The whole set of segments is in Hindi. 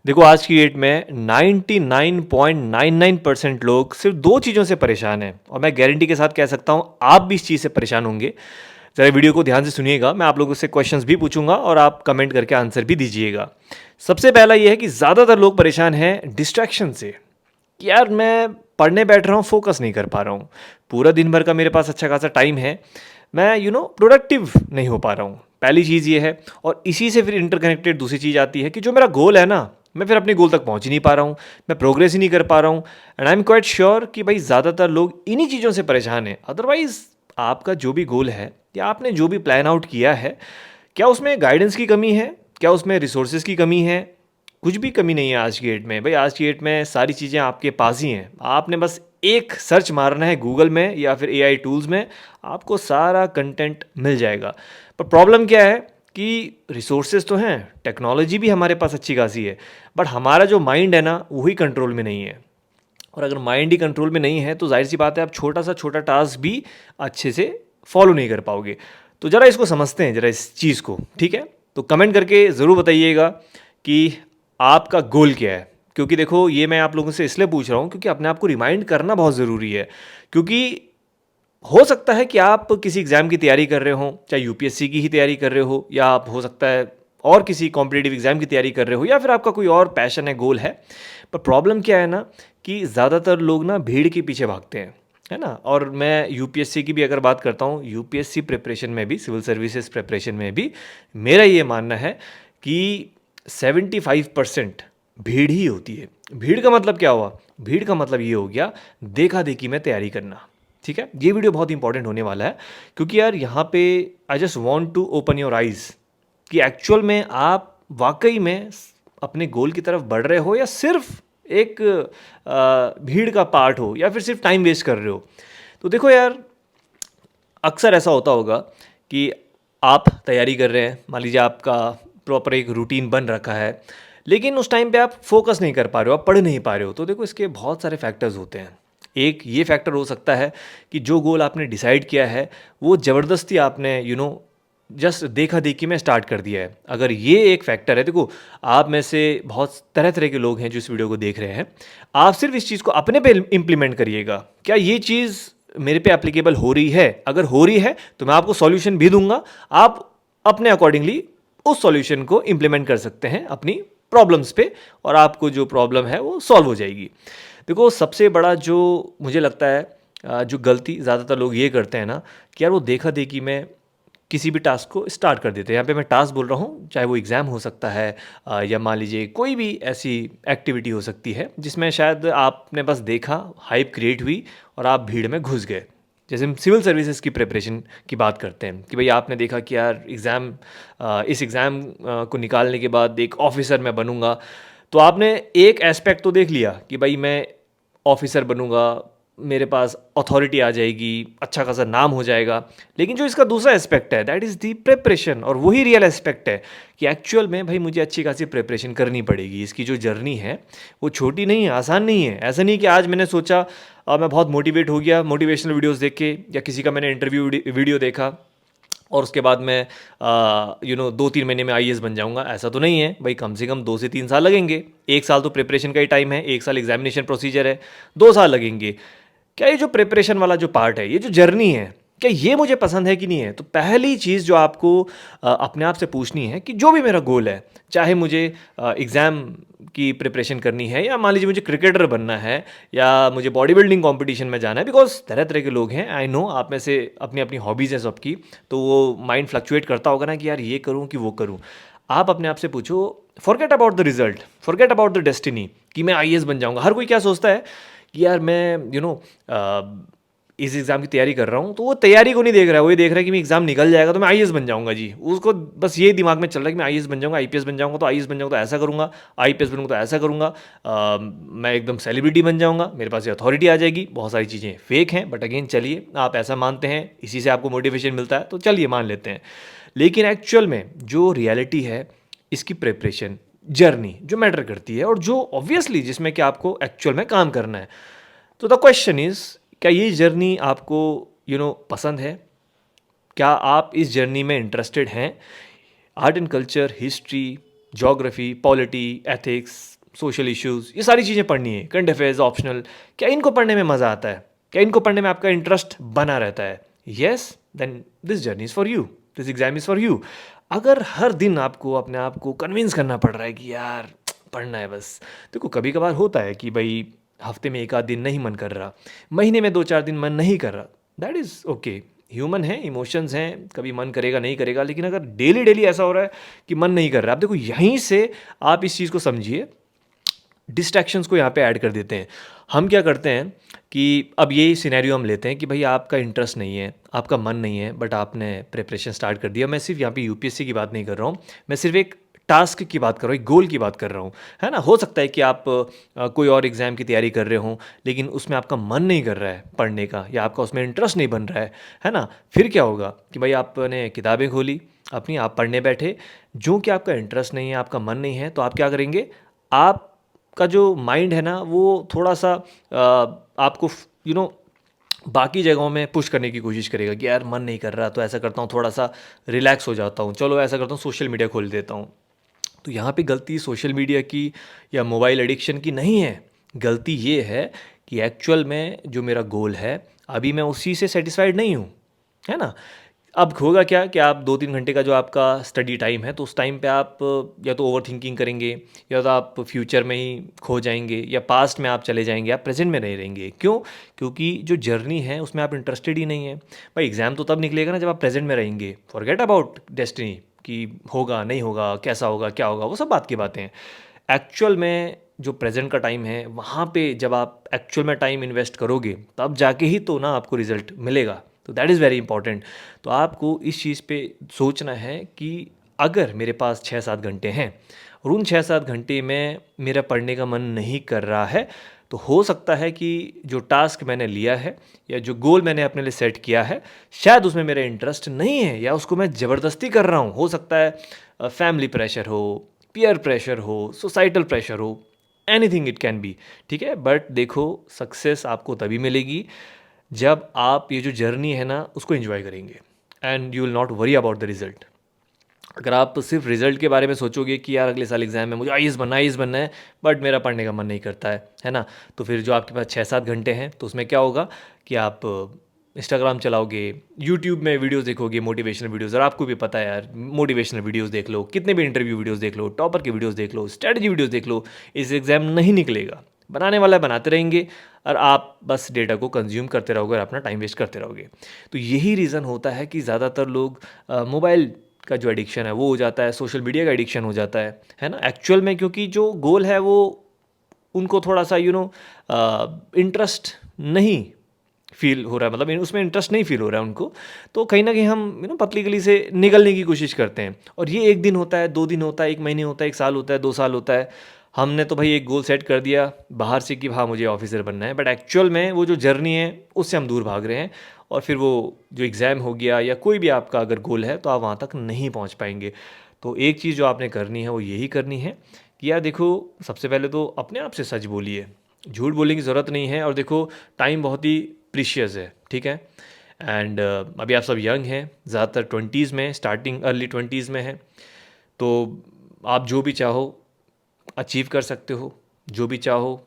देखो आज की डेट में 99.99% लोग सिर्फ दो चीज़ों से परेशान हैं और मैं गारंटी के साथ कह सकता हूँ आप भी इस चीज़ से परेशान होंगे। ज़रा वीडियो को ध्यान से सुनिएगा, मैं आप लोगों से क्वेश्चंस भी पूछूंगा और आप कमेंट करके आंसर भी दीजिएगा। सबसे पहला यह है कि ज़्यादातर लोग परेशान हैं डिस्ट्रैक्शन से कि यार मैं पढ़ने बैठ रहा हूँ, फोकस नहीं कर पा रहा हूँ। पूरा दिन भर का मेरे पास अच्छा खासा टाइम है, मैं प्रोडक्टिव नहीं हो पा रहा हूँ। पहली चीज़ ये है। और इसी से फिर इंटरकनेक्टेड दूसरी चीज़ आती है कि जो मेरा गोल है ना, मैं फिर अपने गोल तक पहुँच ही नहीं पा रहा हूँ, मैं प्रोग्रेस ही नहीं कर पा रहा हूँ। And I am quite sure कि भाई ज़्यादातर लोग इन्हीं चीज़ों से परेशान हैं। अदरवाइज़ आपका जो भी गोल है या आपने जो भी प्लान आउट किया है, क्या उसमें गाइडेंस की कमी है, क्या उसमें रिसोर्सेज की कमी है? कुछ भी कमी नहीं है आज की डेट में। भाई आज की डेट में सारी चीज़ें आपके पास ही हैं, आपने बस एक सर्च मारना है गूगल में या फिर एआई टूल्स में, आपको सारा कंटेंट मिल जाएगा। पर प्रॉब्लम क्या है कि रिसोर्सेज तो हैं, टेक्नोलॉजी भी हमारे पास अच्छी खासी है, बट हमारा जो माइंड है ना वही कंट्रोल में नहीं है। और अगर माइंड ही कंट्रोल में नहीं है तो जाहिर सी बात है आप छोटा सा छोटा टास्क भी अच्छे से फॉलो नहीं कर पाओगे। तो ज़रा इसको समझते हैं, ज़रा इस चीज़ को, ठीक है? तो कमेंट करके ज़रूर बताइएगा कि आपका गोल क्या है। क्योंकि देखो ये मैं आप लोगों से इसलिए पूछ रहा हूँ क्योंकि अपने आप को रिमाइंड करना बहुत ज़रूरी है। क्योंकि हो सकता है कि आप किसी एग्ज़ाम की तैयारी कर रहे हो, चाहे यूपीएससी की ही तैयारी कर रहे हो, या आप हो सकता है और किसी कॉम्पिटिटिव एग्ज़ाम की तैयारी कर रहे हो, या फिर आपका कोई और पैशन है, गोल है। पर प्रॉब्लम क्या है ना कि ज़्यादातर लोग ना भीड़ के पीछे भागते हैं, है ना? और मैं यूपीएससी की भी अगर बात करता हूँ, यूपीएससी प्रिपरेशन में भी, सिविल सर्विसेज प्रिपरेशन में भी मेरा ये मानना है कि 75% भीड़ ही होती है। भीड़ का मतलब क्या हुआ? भीड़ का मतलब ये हो गया देखा देखी में तैयारी करना। ठीक है, ये वीडियो बहुत इंपॉर्टेंट होने वाला है क्योंकि यार यहाँ पे I just want to open your eyes कि एक्चुअल में आप वाकई में अपने गोल की तरफ बढ़ रहे हो या सिर्फ एक भीड़ का पार्ट हो या फिर सिर्फ टाइम वेस्ट कर रहे हो। तो देखो यार, अक्सर ऐसा होता होगा कि आप तैयारी कर रहे हैं, मान लीजिए आपका प्रॉपर एक रूटीन बन रखा है, लेकिन उस टाइम पे आप फोकस नहीं कर पा रहे हो, आप पढ़ नहीं पा रहे हो। तो देखो इसके बहुत सारे फैक्टर्स होते हैं। एक ये फैक्टर हो सकता है कि जो गोल आपने डिसाइड किया है वो ज़बरदस्ती आपने जस्ट देखा देखी में स्टार्ट कर दिया है। अगर ये एक फैक्टर है, देखो आप में से बहुत तरह तरह के लोग हैं जो इस वीडियो को देख रहे हैं। आप सिर्फ इस चीज़ को अपने पे इम्प्लीमेंट करिएगा, क्या ये चीज़ मेरे पे एप्लीकेबल हो रही है? अगर हो रही है तो मैं आपको सॉल्यूशन भी दूंगा, आप अपने अकॉर्डिंगली उस सॉल्यूशन को इम्प्लीमेंट कर सकते हैं अपनी प्रॉब्लम्स पे, और आपको जो प्रॉब्लम है वो सॉल्व हो जाएगी। देखो सबसे बड़ा जो मुझे लगता है जो गलती ज़्यादातर लोग ये करते हैं ना कि यार वो देखा देखी में किसी भी टास्क को स्टार्ट कर देते हैं। यहाँ पे मैं टास्क बोल रहा हूँ, चाहे वो एग्ज़ाम हो सकता है या मान लीजिए कोई भी ऐसी एक्टिविटी हो सकती है जिसमें शायद आपने बस देखा, हाइप क्रिएट हुई और आप भीड़ में घुस गए। जैसे हम सिविल सर्विसेज की प्रिपरेशन की बात करते हैं कि भाई आपने देखा कि यार इस एग्ज़ाम को निकालने के बाद एक ऑफिसर मैं बनूंगा। तो आपने एक एस्पेक्ट तो देख लिया कि भाई मैं ऑफिसर बनूंगा, मेरे पास अथॉरिटी आ जाएगी, अच्छा खासा नाम हो जाएगा। लेकिन जो इसका दूसरा एस्पेक्ट है दैट इज़ दी प्रिपरेशन, और वही रियल एस्पेक्ट है कि एक्चुअल में भाई मुझे अच्छी खासी प्रिपरेशन करनी पड़ेगी। इसकी जो जर्नी है वो छोटी नहीं है, आसान नहीं है। ऐसा नहीं कि आज मैंने सोचा मैं बहुत मोटिवेट हो गया मोटिवेशनल वीडियोस देख के, या किसी का मैंने इंटरव्यू वीडियो देखा और उसके बाद मैं 2-3 महीने में आईएएस बन जाऊंगा। ऐसा तो नहीं है भाई, कम से कम 2 से 3 साल लगेंगे। 1 साल तो प्रिपरेशन का ही टाइम है, 1 साल एग्जामिनेशन प्रोसीजर है, 2 साल लगेंगे। क्या ये जो प्रिपरेशन वाला जो पार्ट है, ये जो जर्नी है, क्या ये मुझे पसंद है कि नहीं है? तो पहली चीज़ जो आपको अपने आप से पूछनी है कि जो भी मेरा गोल है, चाहे मुझे एग्ज़ाम की प्रिपरेशन करनी है, या मान लीजिए मुझे क्रिकेटर बनना है, या मुझे बॉडी बिल्डिंग कॉम्पिटिशन में जाना है, बिकॉज तरह तरह के लोग हैं, आई नो आप में से अपनी अपनी हॉबीज़ हैं सबकी, तो वो माइंड फ्लक्चुएट करता होगा ना कि यार ये करूँ कि वो करूँ। आप अपने आप से पूछो, forget about the result, forget about the destiny कि मैं आईएएस बन जाऊँगा। हर कोई क्या सोचता है कि यार मैं इस एग्ज़ाम की तैयारी कर रहा हूँ, तो वो तैयारी को नहीं देख रहा है, वो ये देख रहा है कि मैं एग्ज़ाम निकल जाएगा तो मैं आईएएस बन जाऊँगा जी। उसको बस ये दिमाग में चल रहा है कि मैं आईएएस बन जाऊँगा, आईपीएस बन जाऊँगा, तो आईएएस बन जाऊँगा तो ऐसा करूँगा, आईपीएस बनूँगा तो ऐसा करूँगा, मैं एकदम सेलिब्रिटी बन जाऊँगा, मेरे पास ये अथॉरिटी आ जाएगी। बहुत सारी चीज़ें फेक हैं, बट अगेन चलिए आप ऐसा मानते हैं, इसी से आपको मोटिवेशन मिलता है, तो चलिए मान लेते हैं। लेकिन एक्चुअल में जो रियलिटी है, इसकी प्रिपरेशन जर्नी जो मैटर करती है, और जो ऑब्वियसली जिसमें कि आपको एक्चुअल में काम करना है। तो द क्वेश्चन इज, क्या ये जर्नी आपको पसंद है? क्या आप इस जर्नी में इंटरेस्टेड हैं? Art and culture, history, geography, polity, ethics, social issues, ये सारी चीज़ें पढ़नी है, करंट अफेयर्स ऑप्शनल। क्या इनको पढ़ने में मज़ा आता है? क्या इनको पढ़ने में आपका इंटरेस्ट बना रहता है? Yes, then this journey is for you, this exam is for you. अगर हर दिन आपको अपने आप को कन्विंस करना पड़ रहा है कि यार पढ़ना है बस, देखो कभी कभार होता है कि भाई हफ्ते में एक आध दिन नहीं मन कर रहा, महीने में 2-4 दिन मन नहीं कर रहा, दैट इज़ ओके। ह्यूमन है, इमोशंस हैं, कभी मन करेगा नहीं करेगा, लेकिन अगर डेली डेली ऐसा हो रहा है कि मन नहीं कर रहा, आप देखो यहीं से आप इस चीज़ को समझिए, डिस्ट्रैक्शंस को यहाँ पे ऐड कर देते हैं। हम क्या करते हैं कि अब ये सिनेरियो हम लेते हैं कि भाई आपका इंटरेस्ट नहीं है, आपका मन नहीं है, बट आपने प्रिपरेशन स्टार्ट कर दिया। मैं सिर्फ यहाँ पे यूपीएससी की बात नहीं कर रहा हूँ, मैं सिर्फ एक टास्क की बात कर रहा हूँ, एक गोल की बात कर रहा हूँ, है ना। हो सकता है कि आप कोई और एग्ज़ाम की तैयारी कर रहे हों, लेकिन उसमें आपका मन नहीं कर रहा है पढ़ने का, या आपका उसमें इंटरेस्ट नहीं बन रहा है ना। फिर क्या होगा कि भाई आपने किताबें खोली अपनी, आप पढ़ने बैठे, जो कि आपका इंटरेस्ट नहीं है, आपका मन नहीं है, तो आप क्या करेंगे, आप का जो माइंड है ना वो थोड़ा सा आपको बाकी जगहों में पुश करने की कोशिश करेगा कि यार मन नहीं कर रहा, तो ऐसा करता हूँ थोड़ा सा रिलैक्स हो जाता हूँ, चलो ऐसा करता हूँ सोशल मीडिया खोल देता हूँ। तो यहाँ पे गलती सोशल मीडिया की या मोबाइल एडिक्शन की नहीं है, गलती ये है कि एक्चुअल में जो मेरा गोल है अभी मैं उसी से सेटिस्फाइड नहीं हूँ, है ना। अब होगा क्या कि आप 2-3 घंटे का जो आपका स्टडी टाइम है, तो उस टाइम पे आप या तो ओवर थिंकिंग करेंगे, या तो आप फ्यूचर में ही खो जाएंगे, या पास्ट में आप चले जाएंगे, आप प्रेजेंट में नहीं रहेंगे। क्यों? क्योंकि जो जर्नी है उसमें आप इंटरेस्टेड ही नहीं है। भाई एग्ज़ाम तो तब निकलेगा ना जब आप प्रेजेंट में रहेंगे। फॉरगेट अबाउट डेस्टिनी कि होगा नहीं होगा, कैसा होगा क्या होगा, वो सब बात की बातें हैं। एक्चुअल में जो प्रेजेंट का टाइम है, वहाँ पे जब आप एक्चुअल में टाइम इन्वेस्ट करोगे, तब जाके ही तो ना आपको रिजल्ट मिलेगा। तो दैट इज़ वेरी इंपॉर्टेंट। तो आपको इस चीज़ पे सोचना है कि अगर मेरे पास 6-7 घंटे हैं और उन 6-7 घंटे में मेरा पढ़ने का मन नहीं कर रहा है, तो हो सकता है कि जो टास्क मैंने लिया है या जो गोल मैंने अपने लिए सेट किया है, शायद उसमें मेरा इंटरेस्ट नहीं है, या उसको मैं ज़बरदस्ती कर रहा हूँ। हो सकता है फैमिली प्रेशर हो, पीयर प्रेशर हो, सोसाइटल प्रेशर हो, एनीथिंग इट कैन बी, ठीक है। बट देखो, सक्सेस आपको तभी मिलेगी जब आप ये जो जर्नी है ना उसको एंजॉय करेंगे, and you will not worry about the result. अगर आप सिर्फ रिजल्ट के बारे में सोचोगे कि यार अगले साल एग्जाम है, मुझे आईएएस बनना है, बट मेरा पढ़ने का मन नहीं करता है ना, तो फिर जो आपके पास 6-7 घंटे हैं, तो उसमें क्या होगा कि आप इंस्टाग्राम चलाओगे, यूट्यूब में वीडियोस देखोगे, मोटिवेशनल वीडियोस। और आपको भी पता है यार, मोटिवेशनल वीडियोस देख लो, कितने भी इंटरव्यू वीडियोस देख लो, टॉपर की वीडियोस देख लो, स्ट्रेटजी वीडियोस देख लो, इस एग्ज़ाम नहीं निकलेगा। बनाने वाला बनाते रहेंगे और आप बस डेटा को कंज्यूम करते रहोगे और अपना टाइम वेस्ट करते रहोगे। तो यही रीज़न होता है कि ज़्यादातर लोग मोबाइल का जो एडिक्शन है वो हो जाता है, सोशल मीडिया का एडिक्शन हो जाता है ना। एक्चुअल में क्योंकि जो गोल है वो उनको थोड़ा सा इंटरेस्ट नहीं फील हो रहा है, मतलब उसमें इंटरेस्ट नहीं फील हो रहा है उनको, तो कहीं ना कहीं हम पतली गली से निकलने की कोशिश करते हैं। और ये 1 दिन होता है, 2 दिन होता है, 1 महीने होता है, 1 साल होता है, 2 साल होता है। हमने तो भाई एक गोल सेट कर दिया बाहर से कि हाँ मुझे ऑफिसर बनना है, बट एक्चुअल में वो जो जर्नी है उससे हम दूर भाग रहे हैं, और फिर वो जो एग्ज़ाम हो गया या कोई भी आपका अगर गोल है तो आप वहाँ तक नहीं पहुँच पाएंगे। तो एक चीज़ जो आपने करनी है वो यही करनी है कि यार देखो, सबसे पहले तो अपने आप से सच बोलिए, झूठ बोलने की ज़रूरत नहीं है। और देखो, टाइम बहुत ही प्रीशियस है, ठीक है। एंड अभी आप सब यंग हैं, ज़्यादातर 20s में, स्टार्टिंग अर्ली 20s में हैं, तो आप जो भी चाहो अचीव कर सकते हो, जो भी चाहो,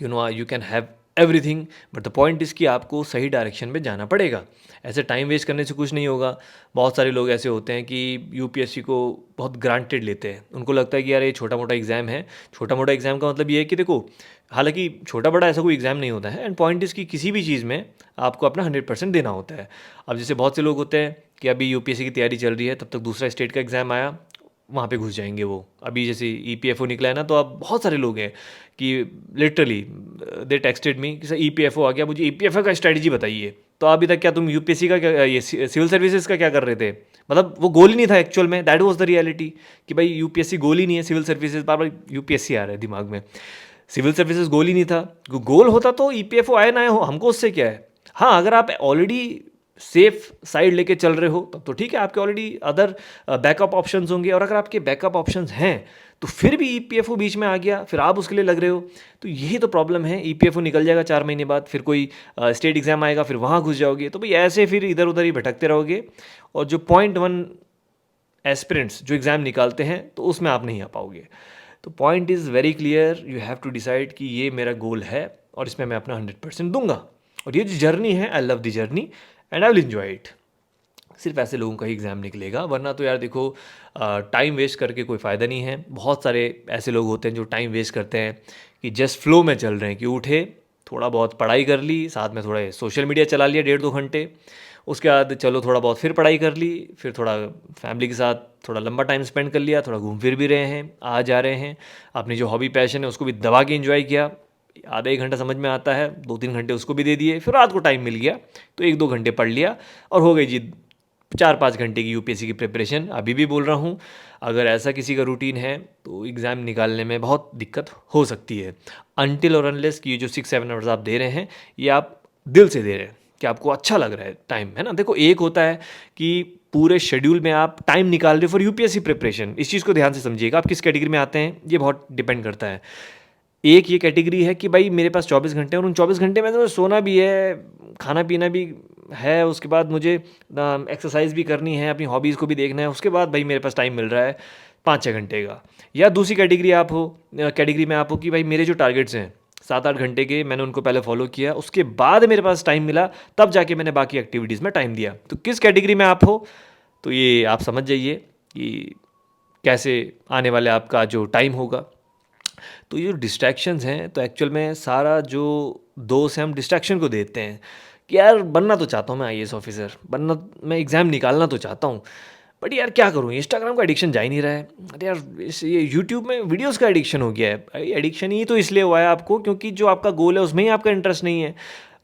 you can have everything. But the point is कि आपको सही डायरेक्शन में जाना पड़ेगा। ऐसे टाइम वेस्ट करने से कुछ नहीं होगा। बहुत सारे लोग ऐसे होते हैं कि यूपीएससी को बहुत ग्रांटेड लेते हैं, उनको लगता है कि यार ये छोटा मोटा एग्ज़ाम है। छोटा मोटा एग्ज़ाम का मतलब ये है कि देखो, हालांकि छोटा बड़ा ऐसा कोई एग्ज़ाम नहीं होता है, एंड पॉइंट इज़ कि किसी भी चीज़ में आपको अपना 100% देना होता है। अब जैसे बहुत से लोग होते हैं कि अभी यूपीएससी की तैयारी चल रही है, तब तक दूसरा स्टेट का एग्ज़ाम आया, वहाँ पे घुस जाएंगे वो। अभी जैसे ईपीएफओ निकला है ना, तो अब बहुत सारे लोग हैं कि लिटरली दे टेक्सटेड मी कि सर ईपीएफओ आ गया, मुझे ईपीएफओ का स्ट्रेटजी बताइए। तो अभी तक क्या तुम यूपीएससी का क्या, ये सिविल सर्विसेज का क्या कर रहे थे? मतलब वो गोल ही नहीं था एक्चुअल में, दैट वाज द रियलिटी कि भाई यूपीएससी गोल ही नहीं है, सिविल सर्विसेज, बार बार यूपीएससी आ रहा है दिमाग में, सिविल सर्विसेज गोल ही नहीं था। गोल होता तो ईपीएफओ आए ना आए हो, हमको उससे क्या है। हाँ, अगर आप ऑलरेडी सेफ साइड लेके चल रहे हो तब तो ठीक है, आपके ऑलरेडी अदर बैकअप ऑप्शंस होंगे। और अगर आपके बैकअप ऑप्शंस हैं तो फिर भी ईपीएफओ बीच में आ गया, फिर आप उसके लिए लग रहे हो, तो यही तो प्रॉब्लम है। ईपीएफओ निकल जाएगा 4 महीने बाद, फिर कोई स्टेट एग्जाम आएगा, फिर वहाँ घुस जाओगे, तो भाई ऐसे फिर इधर उधर ही भटकते रहोगे। और जो पॉइंट वन एस्पिरेंट्स जो एग्ज़ाम निकालते हैं तो उसमें आप नहीं आ पाओगे। तो point is very clear, you have to decide कि ये मेरा गोल है और इसमें मैं अपना 100% दूंगा। और ये जो जर्नी है, I love the journey and I will enjoy it. सिर्फ ऐसे लोगों का ही एग्ज़ाम निकलेगा, वरना तो यार देखो टाइम वेस्ट करके कोई फ़ायदा नहीं है। बहुत सारे ऐसे लोग होते हैं जो टाइम वेस्ट करते हैं कि जस्ट फ्लो में चल रहे हैं, कि उठे, थोड़ा बहुत पढ़ाई कर ली, साथ में थोड़ा सोशल मीडिया चला लिया 1.5-2 घंटे, उसके बाद चलो थोड़ा बहुत फिर पढ़ाई कर ली, फिर थोड़ा फैमिली के साथ थोड़ा लंबा टाइम स्पेंड कर लिया, थोड़ा घूम फिर भी रहे हैं, आ जा रहे हैं, अपनी जो हॉबी पैशन है उसको भी दबा के एंजॉय किया। आधा 1 घंटा समझ में आता है, 2-3 घंटे उसको भी दे दिए, फिर रात को टाइम मिल गया तो 1-2 घंटे पढ़ लिया और हो गई जी 4-5 घंटे की यूपीएससी की प्रिपरेशन। अभी भी बोल रहा हूँ, अगर ऐसा किसी का रूटीन है तो एग्ज़ाम निकालने में बहुत दिक्कत हो सकती है। अनटिल और अनलेस कि ये जो 6-7 आवर्स आप दे रहे हैं ये आप दिल से दे रहे हैं, कि आपको अच्छा लग रहा है टाइम, है ना। देखो, एक होता है कि पूरे शेड्यूल में आप टाइम निकाल रहे हो फॉर यूपीएससी प्रिपरेशन, इस चीज़ को ध्यान से समझिएगा, आप किस कैटेगरी में आते हैं ये बहुत डिपेंड करता है। एक ये कैटेगरी है कि भाई मेरे पास 24 घंटे हैं और उन 24 घंटे में तो मुझे सोना भी है, खाना पीना भी है, उसके बाद मुझे एक्सरसाइज भी करनी है, अपनी हॉबीज़ को भी देखना है, उसके बाद भाई मेरे पास टाइम मिल रहा है 5-6 घंटे का। या दूसरी कैटेगरी में आप हो कि भाई मेरे जो टारगेट्स हैं 7-8 घंटे के, मैंने उनको पहले फॉलो किया, उसके बाद मेरे पास टाइम मिला, तब जाके मैंने बाकी एक्टिविटीज़ में टाइम दिया। तो किस कैटेगरी में आप हो, तो ये आप समझ जाइए कि कैसे आने वाले आपका जो टाइम होगा। तो ये जो डिस्ट्रैक्शंस हैं, तो एक्चुअल में सारा जो दोष है हम डिस्ट्रैक्शन को देते हैं कि यार बनना तो चाहता हूँ मैं आईएएस ऑफिसर, बनना, मैं एग्ज़ाम निकालना तो चाहता हूँ, बट यार क्या करूँ, इंस्टाग्राम का एडिक्शन जा ही नहीं रहा है। अरे यार ये यूट्यूब में वीडियोस का एडिक्शन हो गया है। भाई एडिक्शन ही तो इसलिए हुआ है आपको क्योंकि जो आपका गोल है उसमें ही आपका इंटरेस्ट नहीं है।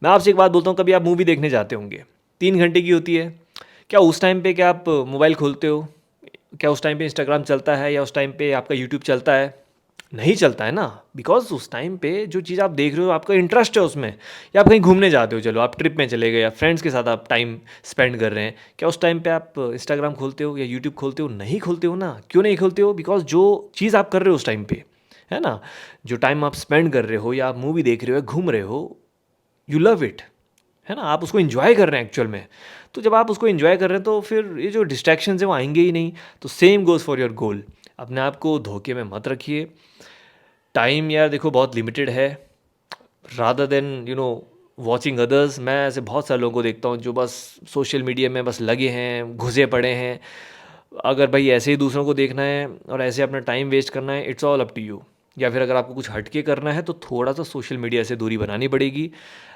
मैं आपसे एक बात बोलता हूँ, कभी आप मूवी देखने जाते होंगे, 3 घंटे की होती है, क्या उस टाइम पे क्या आप मोबाइल खोलते हो, क्या उस टाइम पे इंस्टाग्राम चलता है, या उस टाइम पे आपका यूट्यूब चलता है? नहीं चलता है ना, बिकॉज उस टाइम पे जो चीज़ आप देख रहे हो आपका इंटरेस्ट है उसमें, या आप कहीं घूमने जाते हो, चलो आप ट्रिप में चले गए या फ्रेंड्स के साथ आप टाइम स्पेंड कर रहे हैं, क्या उस टाइम पे आप इंस्टाग्राम खोलते हो या यूट्यूब खोलते हो? नहीं खोलते हो ना। क्यों नहीं खोलते हो? बिकॉज जो चीज़ आप कर रहे हो उस टाइम पे, है ना, जो टाइम आप स्पेंड कर रहे हो या आप मूवी देख रहे हो या घूम रहे हो, यू लव इट, है ना, आप उसको इन्जॉय कर रहे हैं एक्चुअल में। तो जब आप उसको इन्जॉय कर रहे हैं तो फिर ये जो डिस्ट्रैक्शंस हैं वो आएंगे ही नहीं। तो same goes for your goal. अपने आप को धोखे में मत रखिए। टाइम यार देखो बहुत लिमिटेड है, रादर देन वॉचिंग अदर्स। मैं ऐसे बहुत सारे लोगों को देखता हूँ जो बस सोशल मीडिया में बस लगे हैं, घुसे पड़े हैं। अगर भाई ऐसे ही दूसरों को देखना है और ऐसे अपना टाइम वेस्ट करना है, it's all up to you. या फिर अगर आपको कुछ हटके करना है तो थोड़ा सा सोशल मीडिया से दूरी बनानी पड़ेगी,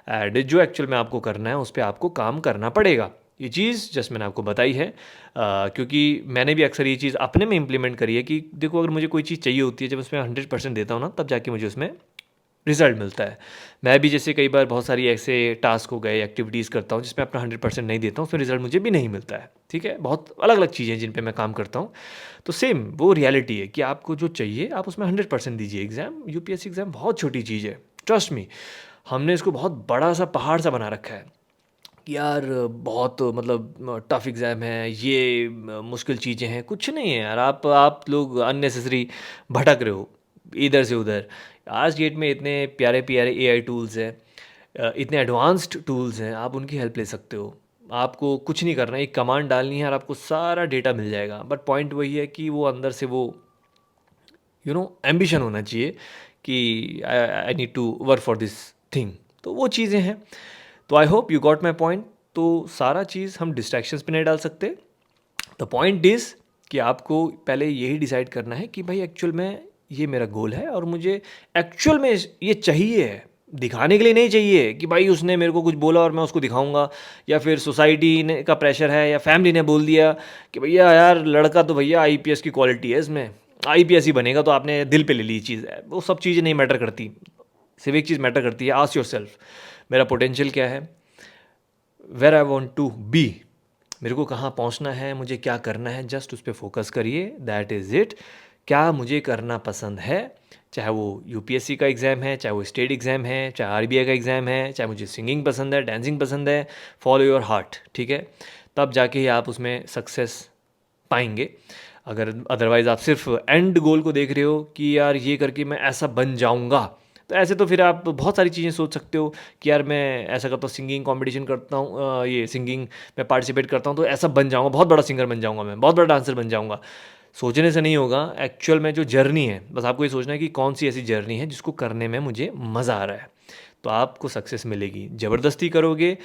एंड जो एक्चुअल में आपको करना है उस पर आपको काम करना पड़ेगा। ये चीज़ जस्ट मैंने आपको बताई है, क्योंकि मैंने भी अक्सर ये चीज़ अपने में इम्प्लीमेंट करी है कि देखो, अगर मुझे कोई चीज़ चाहिए होती है, जब उसमें 100% देता हूँ ना, तब जाके मुझे उसमें रिजल्ट मिलता है। मैं भी जैसे कई बार बहुत सारी ऐसे टास्क हो गए, एक्टिविटीज़ करता हूँ जिसमें अपना 100% नहीं देता हूँ, फिर रिजल्ट मुझे भी नहीं मिलता है। ठीक है, बहुत अलग अलग चीज़ें जिन पे मैं काम करता हूँ। तो सेम वो रियलिटी है कि आपको जो चाहिए आप उसमें 100% दीजिए। एग्ज़ाम, यूपीएससी एग्ज़ाम बहुत छोटी चीज़ है, ट्रस्ट मी। हमने इसको बहुत बड़ा सा पहाड़ सा बना रखा है कि यार बहुत मतलब टफ एग्ज़ाम है, ये मुश्किल चीज़ें हैं। कुछ नहीं है यार, आप लोग अननेसेसरी भटक रहे हो इधर से उधर। आज डेट में इतने प्यारे प्यारे एआई टूल्स हैं, इतने एडवांस्ड टूल्स हैं, आप उनकी हेल्प ले सकते हो। आपको कुछ नहीं करना है, एक कमांड डालनी है और आपको सारा डेटा मिल जाएगा। बट पॉइंट वही है कि वो अंदर से वो एम्बिशन होना चाहिए कि I need to work for this thing. तो वो चीज़ें हैं। तो I hope you got my point. तो सारा चीज़ हम डिस्ट्रैक्शंस पे नहीं डाल सकते। द पॉइंट इज़ कि आपको पहले यही डिसाइड करना है कि भाई एक्चुअल में ये मेरा गोल है और मुझे एक्चुअल में ये चाहिए है, दिखाने के लिए नहीं चाहिए कि भाई उसने मेरे को कुछ बोला और मैं उसको दिखाऊंगा, या फिर सोसाइटी ने का प्रेशर है या फैमिली ने बोल दिया कि भैया यार लड़का तो भैया आईपीएस की क्वालिटी है, इसमें आईपीएस ही बनेगा, तो आपने दिल पे ले ली चीज़ है। वो सब चीज़ें नहीं मैटर करती, सिर्फ एक चीज़ मैटर करती है, आस्क योर सेल्फ मेरा पोटेंशियल क्या है, where I want to be, मेरे को कहाँ पहुँचना है, मुझे क्या करना है, जस्ट उस पर फोकस करिए, दैट इज़ इट। क्या मुझे करना पसंद है, चाहे वो यूपीएससी का एग्ज़ाम है, चाहे वो स्टेट एग्ज़ाम है, चाहे आरबीआई का एग्ज़ाम है, चाहे मुझे सिंगिंग पसंद है, डांसिंग पसंद है, फॉलो योर हार्ट, ठीक है। तब जाके ही आप उसमें सक्सेस पाएंगे। अगर अदरवाइज़ आप सिर्फ एंड गोल को देख रहे हो कि यार ये करके मैं ऐसा बन जाऊंगा, तो ऐसे तो फिर आप बहुत सारी चीज़ें सोच सकते हो कि यार मैं ऐसा करता हूँ, सिंगिंग कंपटीशन करता हूँ, ये सिंगिंग में पार्टिसिपेट करता हूँ तो ऐसा बन जाऊँगा, बहुत बड़ा सिंगर बन जाऊँगा, मैं बहुत बड़ा डांसर बन जाऊँगा। सोचने से नहीं होगा, एक्चुअल में जो जर्नी है, बस आपको ये सोचना है कि कौन सी ऐसी जर्नी है जिसको करने में मुझे मज़ा आ रहा है, तो आपको सक्सेस मिलेगी। ज़बरदस्ती करोगे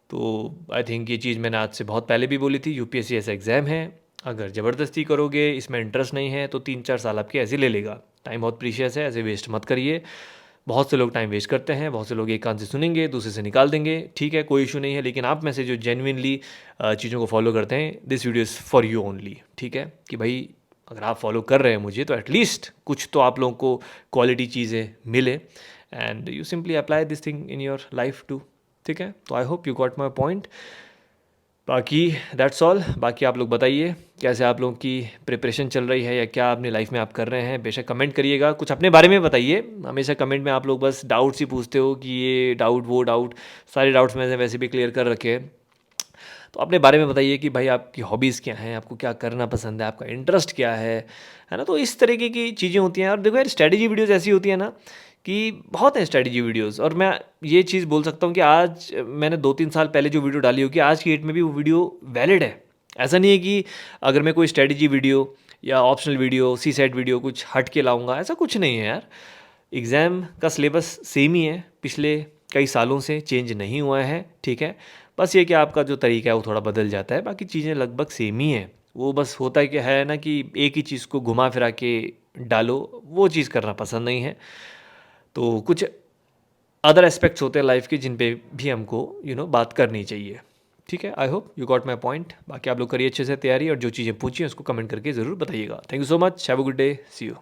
तो आई थिंक ये चीज़ मैंने आज से बहुत पहले भी बोली थी, यूपीएससी ऐसा एग्ज़ाम है, अगर ज़बरदस्ती करोगे, इसमें इंटरेस्ट नहीं है, तो 3-4 साल आपके ऐसे ले लेगा। टाइम बहुत प्रीशियस है, ऐसे वेस्ट मत करिए। बहुत से लोग टाइम वेस्ट करते हैं, बहुत से लोग एक कान से सुनेंगे, दूसरे से निकाल देंगे, ठीक है, कोई इशू नहीं है, लेकिन आप में से जो जेन्युइनली चीज़ों को फॉलो करते हैं, this video is for you only, ठीक है, कि भाई अगर आप फॉलो कर रहे हैं मुझे तो एटलीस्ट कुछ तो आप लोगों को क्वालिटी चीज़ें मिले, and you simply apply this thing in your life too, ठीक है। तो I hope you got my point. बाकी दैट्स ऑल। बाकी आप लोग बताइए कैसे आप लोगों की प्रिपरेशन चल रही है, या क्या अपनी लाइफ में आप कर रहे हैं, बेशक कमेंट करिएगा, कुछ अपने बारे में बताइए। हमेशा कमेंट में आप लोग बस डाउट्स ही पूछते हो कि ये डाउट वो डाउट, सारे डाउट्स मैंने वैसे भी क्लियर कर रखे हैं। तो अपने बारे में बताइए कि भाई आपकी हॉबीज़ क्या हैं, आपको क्या करना पसंद है, आपका इंटरेस्ट क्या है ना। तो इस तरीके की चीज़ें होती हैं। और देखो यार, स्ट्रैटेजी वीडियोज़ ऐसी होती है ना कि बहुत हैं स्ट्रैटेजी वीडियोज़, और मैं ये चीज़ बोल सकता हूँ कि आज मैंने 2-3 साल पहले जो वीडियो डाली होगी, आज की डेट में भी वो वीडियो वैलिड है। ऐसा नहीं है कि अगर मैं कोई स्ट्रैटेजी वीडियो या ऑप्शनल वीडियो, सी सेट वीडियो कुछ हट के लाऊंगा, ऐसा कुछ नहीं है यार। एग्ज़ाम का सिलेबस सेम ही है, पिछले कई सालों से चेंज नहीं हुआ है, ठीक है। बस ये कि आपका जो तरीका है वो थोड़ा बदल जाता है, बाकी चीज़ें लगभग सेम ही हैं। वो बस होता है कि है ना कि एक ही चीज़ को घुमा फिरा के डालो, वो चीज़ करना पसंद नहीं है। तो कुछ अदर एस्पेक्ट्स होते हैं लाइफ के जिन पे भी हमको बात करनी चाहिए, ठीक है। आई hope you got my point. बाकी आप लोग करिए अच्छे से तैयारी, और जो चीज़ें पूछी हैं उसको कमेंट करके ज़रूर बताइएगा। Thank you so much, have a good day, see you.